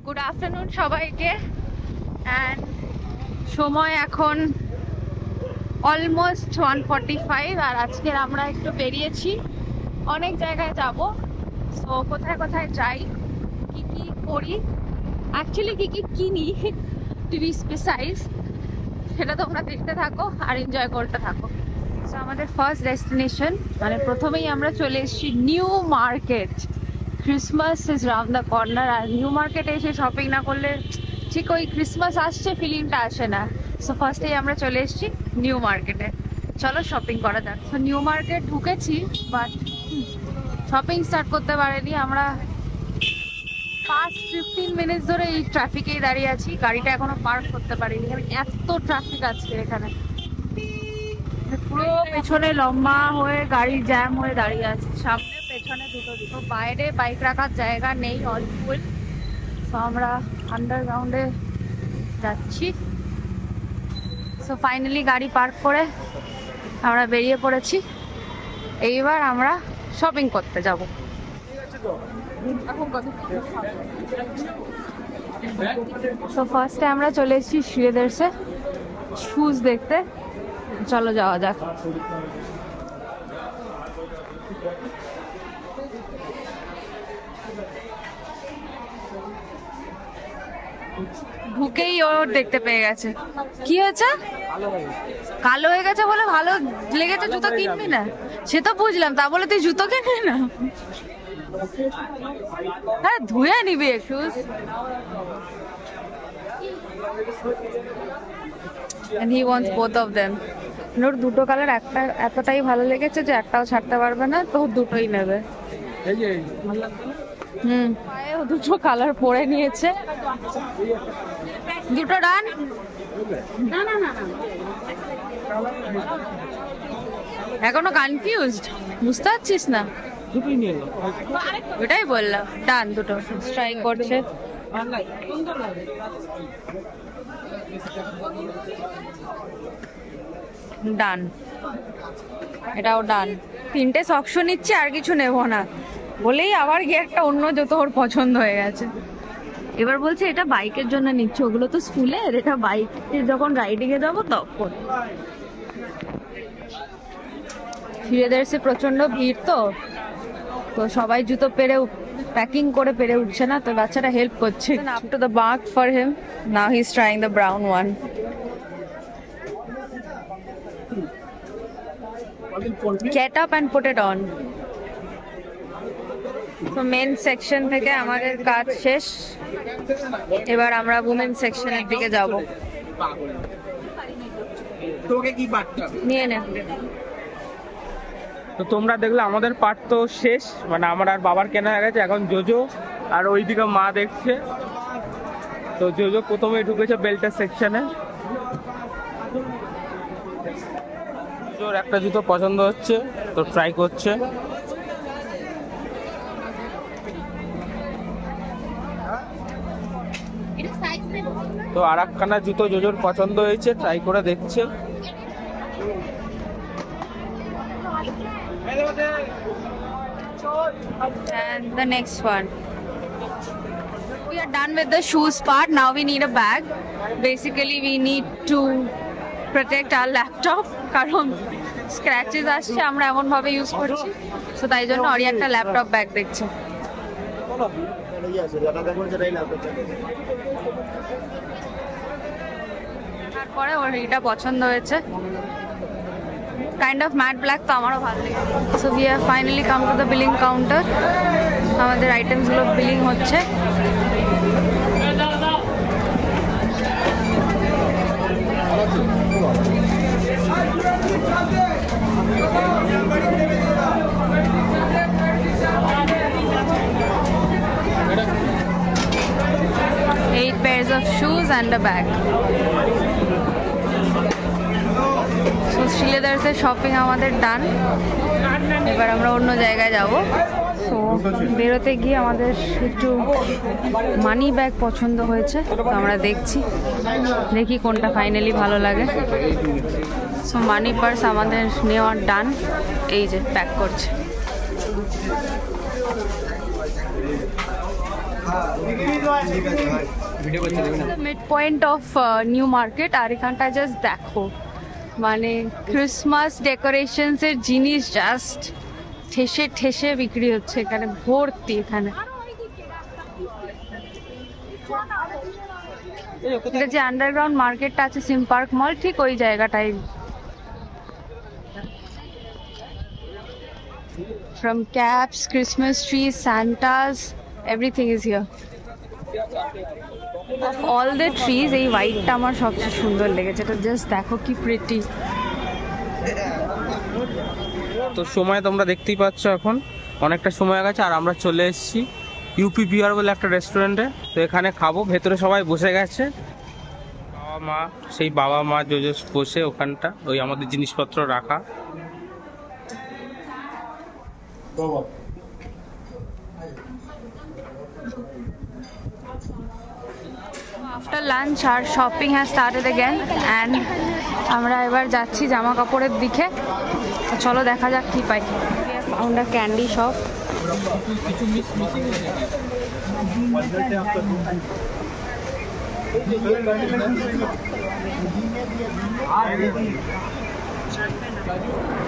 Good afternoon সবাইকে। And সময় এখন অলমোস্ট 1:45 আর আজকে আমরা একটু বেরিয়েছি, অনেক জায়গায় যাব। সো কোথায় কোথায় যাই, কি কি করি, অ্যাকচুয়ালি কি কি কিনি টু বি প্রিসাইজ, সেটা তোমরা দেখতে থাকো আর এনজয় করতে থাকো। সো আমাদের ফার্স্ট ডেস্টিনেশন, মানে প্রথমেই আমরা চলে এসেছি New Market. Christmas is round the corner, আর নিউ মার্কেটে এসে শপিং না করলে ঠিক ওই ক্রিসমাস আসছে ফিলিংটা আসে না। সো ফার্স্টেই আমরা চলে এসেছি নিউ মার্কেটে, চলো শপিং করা যাক। সো নিউ মার্কেট ঢুকেছি, বাট শপিং স্টার্ট করতে পারিনি। আমরা 15 মিনিট ধরে এই ট্রাফিকেই দাঁড়িয়ে আছি, গাড়িটা এখনো পার্ক করতে পারিনি, এত ট্রাফিক আছে এখানে। পুরো পেছনে লম্বা হয়ে গাড়ি জ্যাম হয়ে দাঁড়িয়ে আছে, সামনে পেছনে দুটো বাইরে বাইক রাখার জায়গা নেই, অল ফুল। তো আমরা আন্ডারগ্রাউন্ডে যাচ্ছি। সো ফাইনালি গাড়ি পার্ক করে আমরা বেরিয়ে পড়েছি। এইবার আমরা শপিং করতে যাব। তো ফার্স্টে আমরা চলে এসেছি শ্রীলেদার্সে শুজ দেখতে, চলো যাওয়া যাক। ঢুকেই ও দেখতে পেয়ে গেছে। কি হয়েছে? কালো হয়ে গেছে বলে ভালো লেগেছে, জুতো কিনবি না? সে তো বুঝলাম, তা বলে তুই জুতো কিনবি না? হ্যাঁ, ধুয়ে নিবি একটু। And he wants both of them. ওর দুটো কালার একটা এতটাই ভালো লেগেছে যে একটাও ছাড়তে পারবে না, তো দুটোই নেবে। পায়ে ও দুটো কালার পরে নিয়েছে। দুটো ডান? এখনো কনফিউজড, বুঝতে পারছিস না? ওটাই বললাম, ডান। দুটো ট্রাই করছে। ডান, এটাও ডান। তিনটে সক্স নিচ্ছে, আর কিছু নেবো না বলেই আবার গিয়ে একটা অন্য জুতো ওর পছন্দ হয়ে গেছে। এবার বলছে এটা বাইকের জন্য নিচ্ছে, ওগুলো তো স্কুলের, এটা বাইকে যখন রাইডিং এ যাবো তখন। শ্রীলেদার্সে প্রচন্ড ভিড়, তো সবাই জুতো পেরে প্যাকিং করে পেরে উঠছে না, তো বাচ্চাটা হেল্প করছে। Up to the mark for him, now he is trying the brown one. Get up and put it on. তো মেন সেকশন থেকে আমাদের কাজ শেষ, এবার আমরা উমেন সেকশনের দিকে যাব। নিয়ে নে। তো তোমরা দেখলে আমাদের পার্ট তো শেষ, মানে আমার আর বাবার কেনা হয়ে গেছে। এখন জোজো আর ওইদিকে মা দেখছে। তো জোজো প্রথমে ঢুকেছে বেল্টের সেকশনে। জোর একটা জুতো পছন্দ হচ্ছে, তো ট্রাই করছে। তো আর একখানা জুতো জোজোর পছন্দ হয়েছে, ট্রাই করে দেখছে। And the next one. We are done with the shoes part. Now we need a bag. Basically we need to protect our laptop, কারণ স্ক্র্যাচেস আসছে, আমরা এমন ভাবে ইউজ করছি। সো তাই জন্য ওরই একটা ল্যাপটপ ব্যাগ দেখছে। তারপরে ওর এটা পছন্দ হয়েছে, কাইন্ড অফ ম্যাট ব্ল্যাক, তো আমারও ভালো লেগেছে। So we have finally come to the billing counter. আমাদের আইটেমসগুলো বিলিং হচ্ছে। Eight pairs of shoes and a bag. So শ্রীলেদার্সের শপিং আমাদের ডান, এবার আমরা অন্য জায়গায় যাব। সো বেরোতে গিয়ে আমাদের একটু মানি ব্যাগ পছন্দ হয়েছে, তো আমরা দেখি কোনটা ফাইনালি ভালো লাগে। সো মানি পার্স আমাদের নেওয়ার ডান, এই যে প্যাক করছে। Mid point of New Market, আর এখানটা জাস্ট দেখো মানে ক্রিসমাস ডেকোরেশনস এর জিনিস জাস্ট ঠেসে ঠেসে বিক্রি হচ্ছে এখানে, ভর্তি এখানে। এটা যে আন্ডারগ্রাউন্ড মার্কেটটা আছে সিম পার্ক মল, ঠিক ওই জায়গাটাই। From caps, Christmas trees, Santas, everything is here. Of all the trees, এই হোয়াইটটা আমার সবচেয়ে সুন্দর লেগেছে। এটা জাস্ট দেখো কি প্রিটি। তো সময় তোমরা দেখতেই পাচ্ছ, এখন অনেকটা সময় গেছে আর আমরা চলে এসেছি ইউপি বিহার বলে একটা রেস্টুরেন্টে। তো এখানে খাবো, ভেতরে সবাই বসে গেছে, বাবা মা জোজো বসে ওখানটা, ওই আমাদের জিনিসপত্র রাখা। আফটার লাঞ্চ আর shopping has started again and আমরা এবার যাচ্ছি জামা কাপড়ের দিকে। তো চলো দেখা যাক কি পাই। Found a candy shop.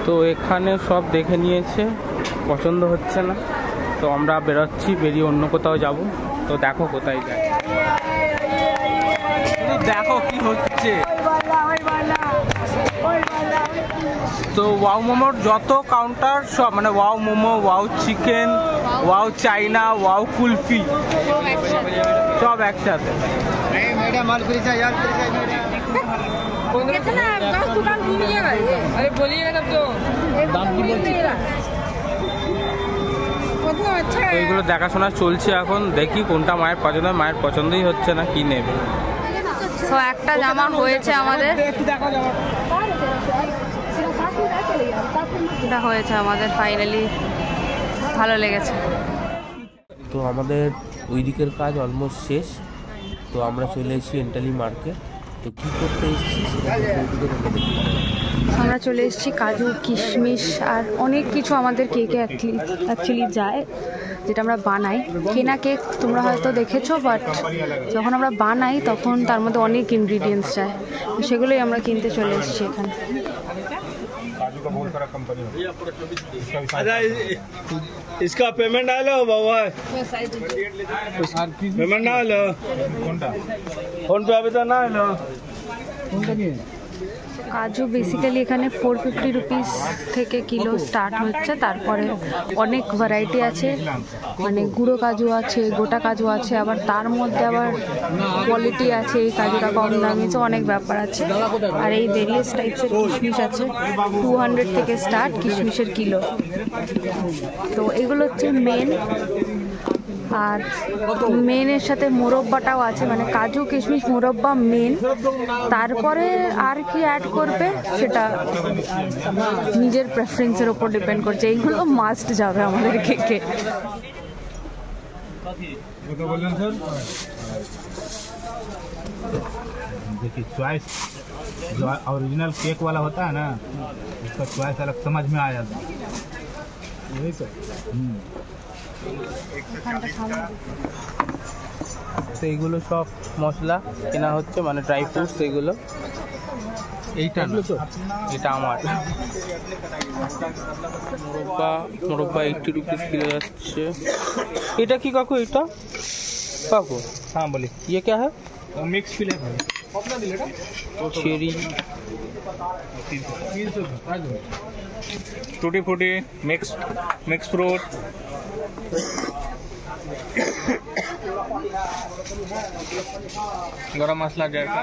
তো এখানে সব দেখে নিয়েছে, পছন্দ হচ্ছে না, তো আমরা বেরোচ্ছি, বেরিয়ে অন্য কোথাও যাব। তো দেখো কোথায় যায়, দেখো কি হচ্ছে। তো ওয়াও মোমোর যত কাউন্টার সব, মানে wow momo, wow chicken, wow China, wow kulfi, সব একসাথে। এইগুলো দেখাশোনা চলছে এখন, দেখি কোনটা মায়ের পছন্দ। মায়ের পছন্দই হচ্ছে না, কি নেবে। তো একটা জামা হয়েছে আমাদের, এটা হয়েছে আমাদের ফাইনালি, ভালো লেগেছে। তো আমাদের ওই দিকের কাজ অলমোস্ট শেষ। তো আমরা চলে এসেছি এন্টালি মার্কেট। তো কী করতে এসেছি সেটা আমরা চলে এসেছি কাজু কিশমিশ আর অনেক কিছু আমাদের কেকে অ্যাকচুয়ালি যায়, যেটা আমরা বানাই। কেনা কেক তোমরা হয়তো দেখেছো, বাট যখন আমরা বানাই তখন তার মধ্যে অনেক ইনগ্রিডিয়েন্টস যায়, সেগুলোই আমরা কিনতে চলে এসেছি এখানে। इसका पेमेंट आलो बाबा, पेमेंट ना आलो, फोन पे अभी तो ना आलो। কাজু বেসিক্যালি এখানে 450 রুপিস থেকে কিলো স্টার্ট হচ্ছে, তারপরে অনেক ভ্যারাইটি আছে, মানে গুঁড়ো কাজু আছে, গোটা কাজু আছে, আবার তার মধ্যে আবার কোয়ালিটি আছে, এই কাজুটা কম দামি, তো অনেক ব্যাপার আছে। আর এই ভেরিয়াস টাইপসের কিশমিশ আছে, 200 থেকে স্টার্ট কিশমিশের কিলো। তো এগুলো হচ্ছে মেন, আর মেনের সাথে মোরব্বাটাও আছে, মানে কাজু কিশমিশ মোরব্বা মেন, তারপরে আর কি অ্যাড করবে সেটা নিজের প্রেফারেন্সের ওপর ডিপেন্ড করছে। এইগুলো মাস্ট যাবে আমাদের কেকে। देखिए चॉइस जो ओरिजिनल केक वाला होता है ना, उसका चॉइस अलग समझ में आ जाता है। यही सर। তো এইগুলো সব মশলা কেনা হচ্ছে, মানে ড্রাই ফ্রুটস এগুলো। এইটা এটা আমার মোরব্বা 80 রুপিস কিলো যাচ্ছে। এটা কি কাকু? এটা কাকু? हाँ बोलिए। ये क्या है? मिक्स फ्लेवर चेरी, टूटी फूटी, मिक्स फ्रूट। गरम मसला जाएगा।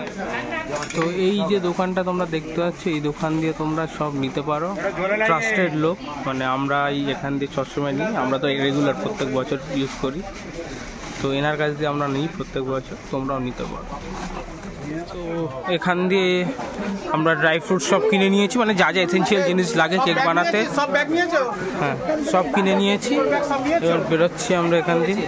তো এই যে দোকানটা তোমরা দেখতে পাচ্ছ, এই দোকান দিয়ে তোমরা সব নিতে পারো। ট্রাস্টেড লোক, মানে আমরা এখান দিয়ে সবসময় নিই, আমরা তো রেগুলার প্রত্যেক বছর ইউজ করি, তো এনার কাছ দিয়ে আমরা নিই প্রত্যেক বছর, তোমরাও নিতে পারো। তো এখান দিয়ে আমরা ড্রাই ফ্রুট সব কিনে নিয়েছি, মানে যা যা এসেনশিয়াল জিনিস লাগে কেক বানাতে, হ্যাঁ সব কিনে নিয়েছি। এবার বেরোচ্ছি আমরা এখান দিয়ে।